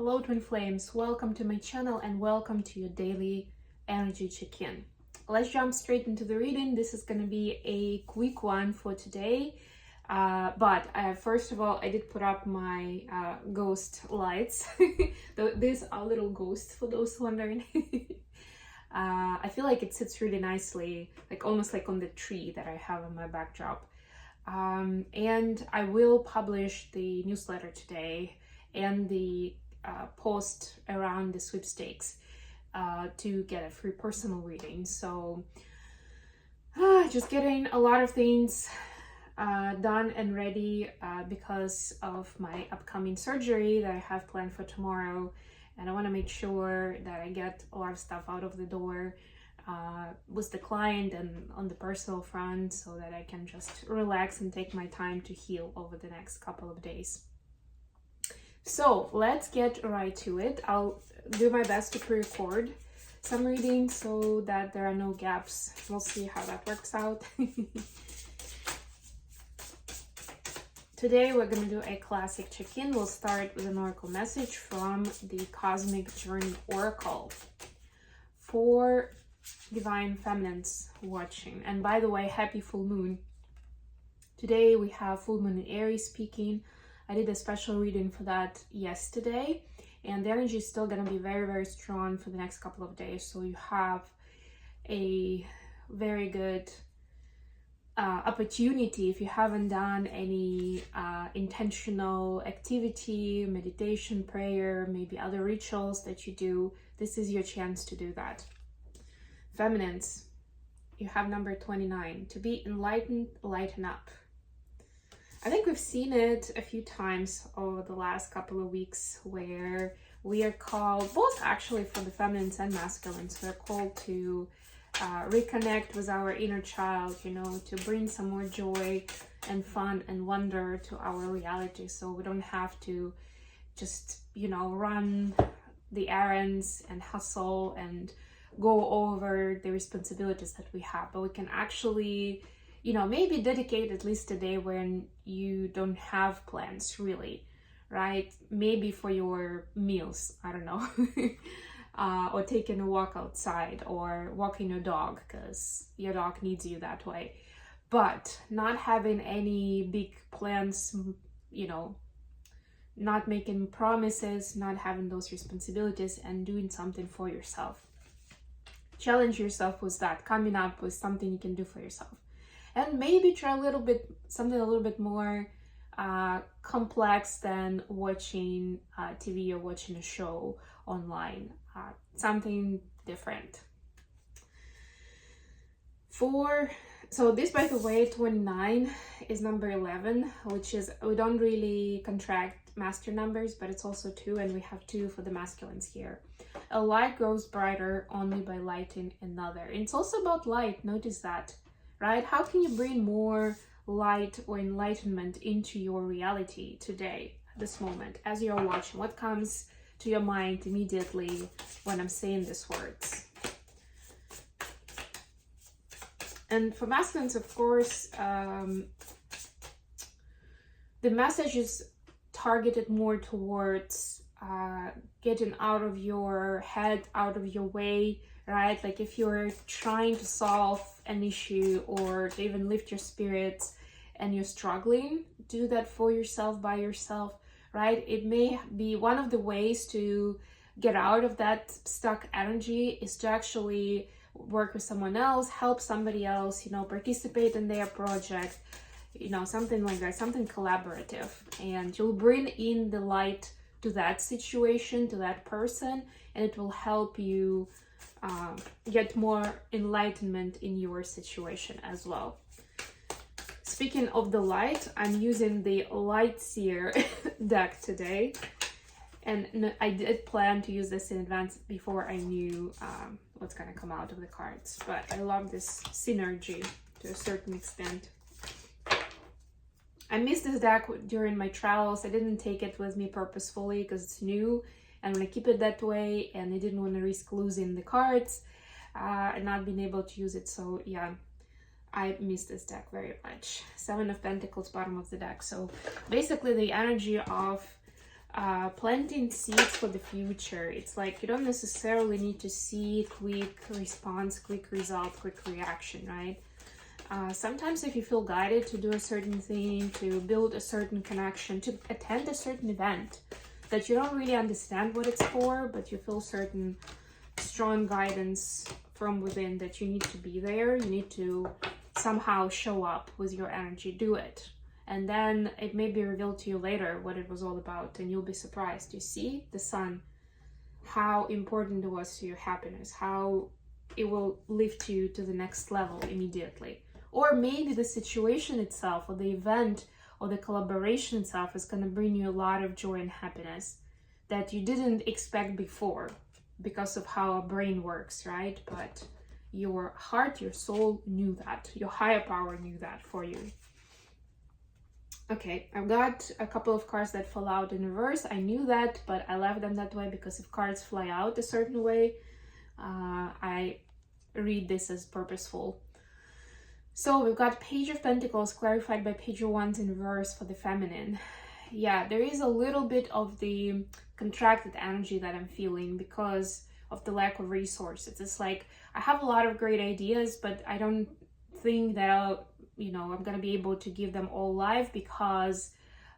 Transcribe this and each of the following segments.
Hello twin flames, welcome to my channel and welcome to your daily energy check-in. Let's jump straight into the reading. This is going to be a quick one for today, but first of all, I did put up my ghost lights. These are little ghosts for those wondering. I feel like it sits really nicely, like almost like on the tree that I have in my backdrop. And I will publish the newsletter today and the post around the sweepstakes to get a free personal reading. So just getting a lot of things done and ready because of my upcoming surgery that I have planned for tomorrow, and I want to make sure that I get a lot of stuff out of the door with the client and on the personal front, so that I can just relax and take my time to heal over the next couple of days. So let's get right to it. I'll do my best to pre-record some readings so that there are no gaps. We'll see how that works out. Today we're going to do a classic check-in. We'll start with an oracle message from the Cosmic Journey Oracle for Divine Feminines watching. And by the way, happy full moon. Today we have full moon in Aries speaking. I did a special reading for that yesterday, and the energy is still going to be very, very strong for the next couple of days. So you have a very good opportunity, if you haven't done any intentional activity, meditation, prayer, maybe other rituals that you do, this is your chance to do that. Feminines, you have number 29, to be enlightened, lighten up. I think we've seen it a few times over the last couple of weeks where we are called, both actually for the feminines and masculines, we're called to reconnect with our inner child, you know, to bring some more joy and fun and wonder to our reality, so we don't have to just, you know, run the errands and hustle and go over the responsibilities that we have, but we can actually, you know, maybe dedicate at least a day when you don't have plans really, right? Maybe for your meals, I don't know, or taking a walk outside or walking your dog because your dog needs you that way. But not having any big plans, you know, not making promises, not having those responsibilities, and doing something for yourself. Challenge yourself with that, coming up with something you can do for yourself. And maybe try something a little bit more complex than watching TV or watching a show online. Something different. So this, by the way, 29 is number 11, which is, we don't really contract master numbers, but it's also 2, and we have 2 for the masculines here. A light grows brighter only by lighting another. And it's also about light, notice that. Right? How can you bring more light or enlightenment into your reality today, this moment, as you're watching? What comes to your mind immediately when I'm saying these words? And for masculines, of course, the message is targeted more towards getting out of your head, out of your way, right? Like if you're trying to solve an issue or to even lift your spirits and you're struggling, do that for yourself, by yourself, right? It may be one of the ways to get out of that stuck energy is to actually work with someone else, help somebody else, you know, participate in their project, you know, something like that, something collaborative, and you'll bring in the light to that situation, to that person, and it will help you get more enlightenment in your situation as well. Speaking of the light, I'm using the Light Seer deck today, and I did plan to use this in advance before I knew what's going to come out of the cards, but I love this synergy to a certain extent. I missed this deck during my travels. I didn't take it with me purposefully because it's new, and I'm gonna keep it that way, and I didn't want to risk losing the cards and not being able to use it. So yeah, I miss this deck very much. 7 of Pentacles, bottom of the deck. So basically the energy of planting seeds for the future. It's like you don't necessarily need to see quick response, quick result, quick reaction, right? Sometimes if you feel guided to do a certain thing, to build a certain connection, to attend a certain event that you don't really understand what it's for, but you feel certain strong guidance from within that you need to be there, you need to somehow show up with your energy, do it. And then it may be revealed to you later what it was all about, and you'll be surprised. You see the sun, how important it was to your happiness, how it will lift you to the next level immediately. Or maybe the situation itself, or the event, or the collaboration itself is going to bring you a lot of joy and happiness that you didn't expect before because of how our brain works, right? But your heart, your soul knew that. Your higher power knew that for you. Okay, I've got a couple of cards that fall out in reverse. I knew that, but I left them that way because if cards fly out a certain way, I read this as purposeful. So we've got Page of Pentacles clarified by Page of Wands in reverse for the feminine. Yeah, there is a little bit of the contracted energy that I'm feeling because of the lack of resources. It's like I have a lot of great ideas, but I don't think that I'm gonna be able to give them all live because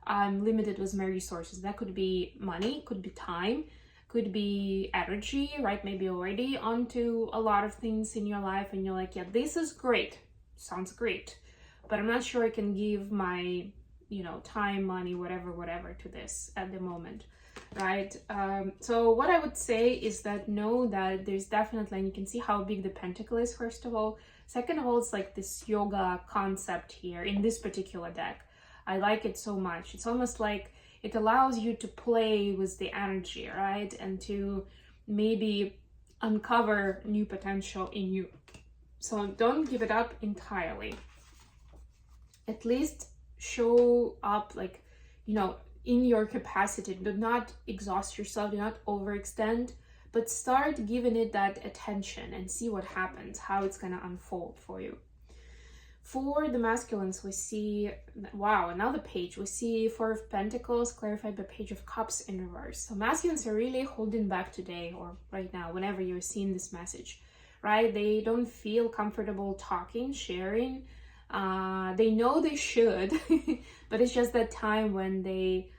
I'm limited with my resources. That could be money, could be time, could be energy, right? Maybe already onto a lot of things in your life and you're like, yeah, this is great, sounds great, but I'm not sure I can give my, time, money, whatever to this at the moment, right? So what I would say is that know that there's definitely, and you can see how big the pentacle is, first of all. Second of all, it's like this yoga concept here in this particular deck. I like it so much. It's almost like it allows you to play with the energy, right? And to maybe uncover new potential in you. So don't give it up entirely. At least show up in your capacity. Do not exhaust yourself, do not overextend, but start giving it that attention and see what happens, how it's going to unfold for you. For the masculines, we see, wow, another page. We see Four of Pentacles clarified by Page of Cups in reverse. So masculines are really holding back today or right now, whenever you're seeing this message, right? They don't feel comfortable talking, sharing. They know they should, but it's just that time when they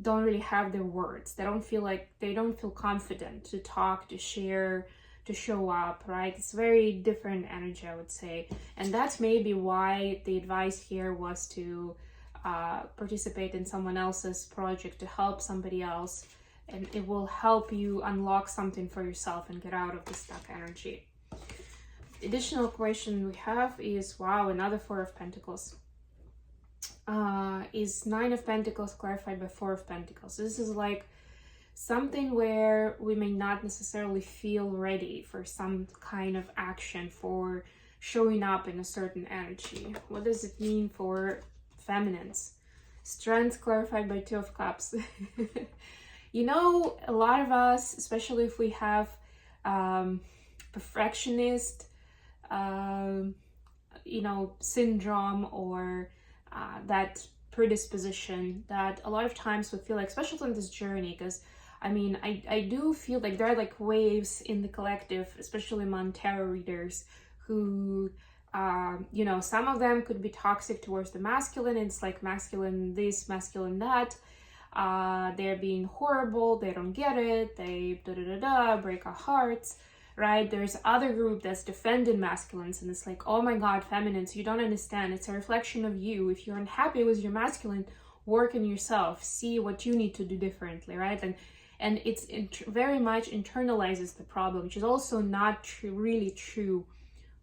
don't really have their words. They don't feel confident to talk, to share, to show up, right? It's very different energy, I would say. And that's maybe why the advice here was to participate in someone else's project, to help somebody else, and it will help you unlock something for yourself and get out of the stuck energy. Additional question we have is, wow, another Four of Pentacles. Is Nine of Pentacles clarified by Four of Pentacles. This is like something where we may not necessarily feel ready for some kind of action, for showing up in a certain energy. What does it mean for feminines? Strength clarified by Two of Cups. A lot of us, especially if we have perfectionist syndrome or that predisposition, that a lot of times we feel like, especially on this journey, because I do feel like there are like waves in the collective, especially among tarot readers, who some of them could be toxic towards the masculine. It's like masculine this, masculine that. They're being horrible, they don't get it, they break our hearts, right? There's other group that's defending masculines, and it's like, oh my god, feminines, you don't understand. It's a reflection of you. If you're unhappy with your masculine, work on yourself, see what you need to do differently, right? And it's very much internalizes the problem, which is also not really true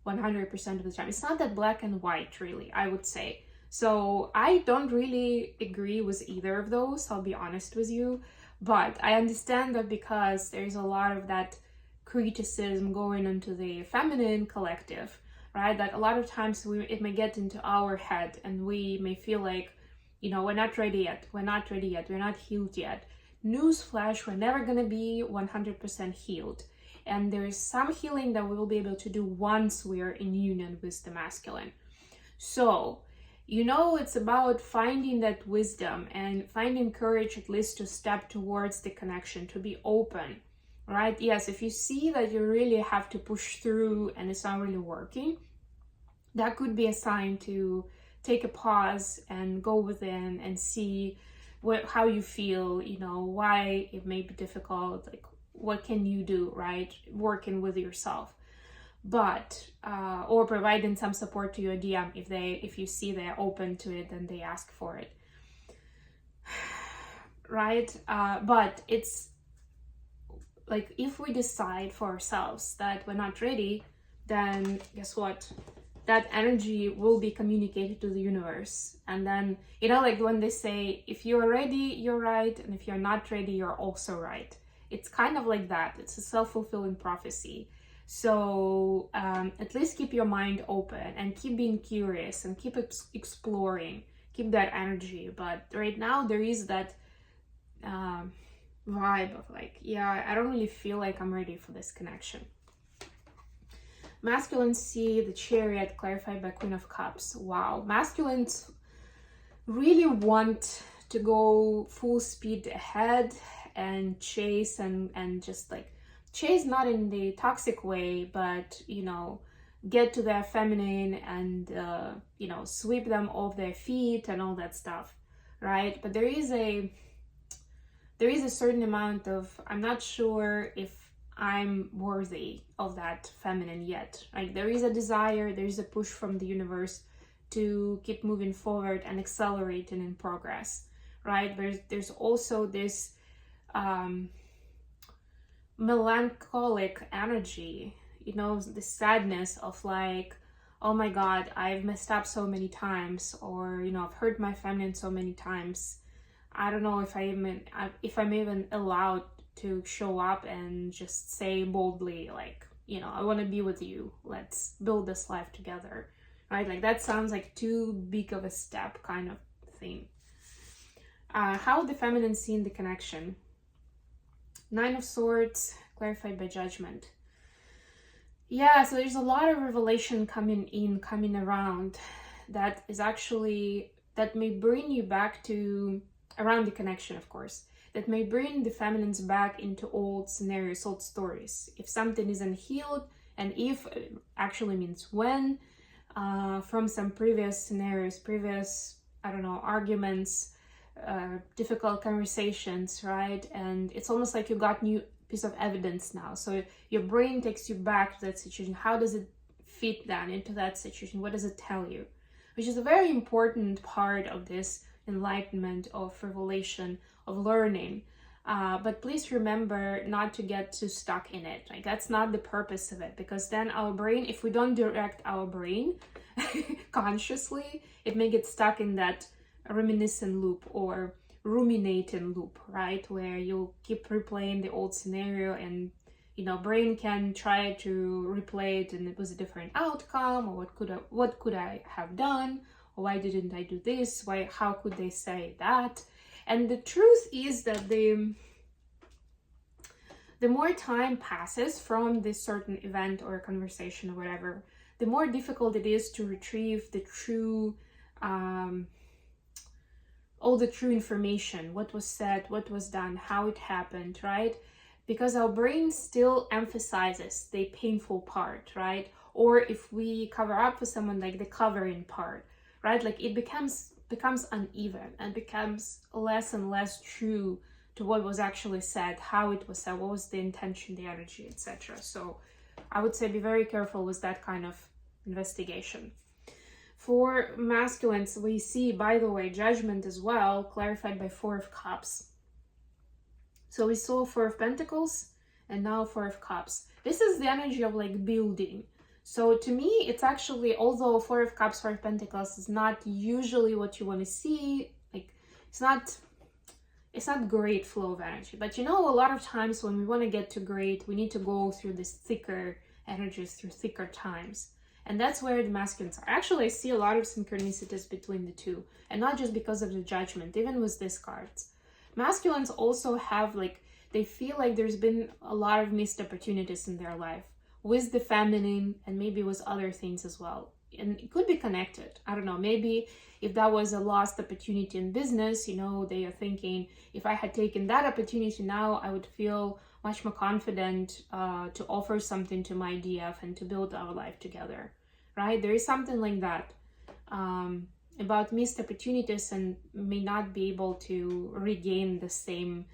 100% of the time. It's not that black and white, really, I would say. So I don't really agree with either of those, I'll be honest with you, but I understand that because there's a lot of that criticism going into the feminine collective, right? That a lot of times it may get into our head and we may feel like, we're not ready yet, we're not healed yet. Newsflash, we're never going to be 100% healed. And there's some healing that we will be able to do once we're in union with the masculine. So you know, it's about finding that wisdom and finding courage at least to step towards the connection, to be open, right? Yes, if you see that you really have to push through and it's not really working, that could be a sign to take a pause and go within and see how you feel, you know, why it may be difficult, like what can you do, right? Working with yourself. But or providing some support to your DM if you see they're open to it and they ask for it, right? But it's like, if we decide for ourselves that we're not ready, then guess what? That energy will be communicated to the universe. And then, you know, like when they say, if you're ready, you're right, and if you're not ready, you're also right. It's kind of like that. It's a self-fulfilling prophecy. So at least keep your mind open and keep being curious and keep exploring, keep that energy. But right now there is that vibe of like, yeah, I don't really feel like I'm ready for this connection. Masculine C, the Chariot, clarified by Queen of Cups. Wow, masculines really want to go full speed ahead and chase and just like chase, not in the toxic way, but, you know, get to their feminine and, you know, sweep them off their feet and all that stuff, right? But there is a certain amount of, I'm not sure if I'm worthy of that feminine yet. Like, there is a desire, there is a push from the universe to keep moving forward and accelerating in progress, right? There's also this melancholic energy, you know, the sadness of like, oh my God, I've messed up so many times, or, you know, I've hurt my feminine so many times. I don't know if I'm even allowed to show up and just say boldly, like, you know, I want to be with you. Let's build this life together, right? Like, that sounds like too big of a step kind of thing. How the feminine seen the connection. 9 of Swords, clarified by Judgment. Yeah, so there's a lot of revelation coming around that is actually, that may bring you back to, around the connection, of course, that may bring the feminines back into old scenarios, old stories. If something is unhealed, and if actually means when, from some previous scenarios, previous, I don't know, arguments, difficult conversations, right? And it's almost like you got new piece of evidence now. So your brain takes you back to that situation. How does it fit then into that situation? What does it tell you? Which is a very important part of this enlightenment, of revelation, of learning. But please remember not to get too stuck in it. Like, that's not the purpose of it, because then our brain, if we don't direct our brain consciously, it may get stuck in that reminiscent loop or ruminating loop, right? Where you'll keep replaying the old scenario, and, you know, brain can try to replay it and it was a different outcome, or what could I have done, or why didn't I do this, how could they say that? And the truth is that the more time passes from this certain event or conversation or whatever, the more difficult it is to retrieve the true all the true information, what was said, what was done, how it happened, right? Because our brain still emphasizes the painful part, right? Or if we cover up for someone, like the covering part, right? Like, it becomes uneven and becomes less and less true to what was actually said, how it was said, what was the intention, the energy, etc. So I would say be very careful with that kind of investigation. For masculines, we see, by the way, Judgment as well, clarified by 4 of Cups. So we saw 4 of Pentacles and now 4 of Cups. This is the energy of like building. So to me, it's actually, although 4 of Cups, 4 of Pentacles is not usually what you want to see, like, it's not great flow of energy. But, you know, a lot of times when we want to get to great, we need to go through this thicker energies, through thicker times. And that's where the masculines are. Actually, I see a lot of synchronicities between the two, and not just because of the Judgment, even with these cards. Masculines also have, like, they feel like there's been a lot of missed opportunities in their life with the feminine and maybe with other things as well. and it could be connected. I don't know, maybe if that was a lost opportunity in business, you know, they are thinking, if I had taken that opportunity now, I would feel much more confident to offer something to my DF and to build our life together, right? There is something like that about missed opportunities and may not be able to regain the same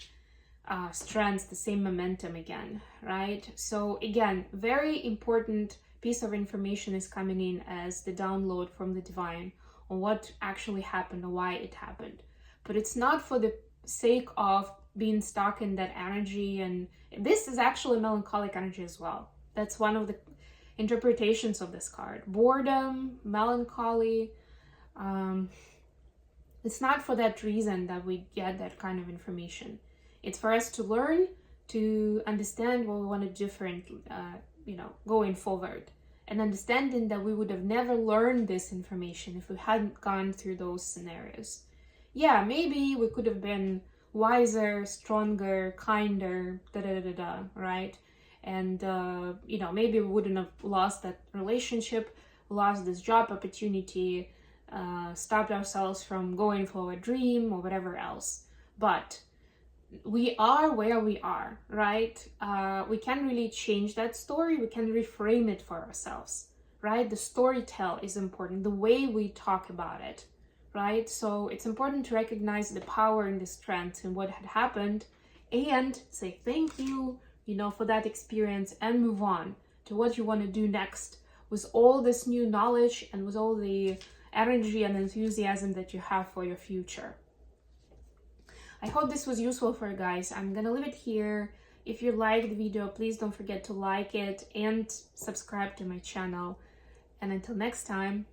strength, the same momentum again, right? So again, very important piece of information is coming in as the download from the divine on what actually happened or why it happened. But it's not for the sake of being stuck in that energy, and this is actually melancholic energy as well. That's one of the interpretations of this card. Boredom, melancholy. It's not for that reason that we get that kind of information. It's for us to learn, to understand what we want to do differently, going forward. And understanding that we would have never learned this information if we hadn't gone through those scenarios. Yeah, maybe we could have been wiser, stronger, kinder, right? And, maybe we wouldn't have lost that relationship, lost this job opportunity, stopped ourselves from going for a dream or whatever else. But we are where we are, right? We can really change that story. We can reframe it for ourselves, right? The storytell is important, the way we talk about it, right? So it's important to recognize the power and the strength in what had happened and say thank you, for that experience, and move on to what you want to do next with all this new knowledge and with all the energy and enthusiasm that you have for your future. I hope this was useful for you guys. I'm gonna leave it here. If you liked the video, please don't forget to like it and subscribe to my channel. And until next time,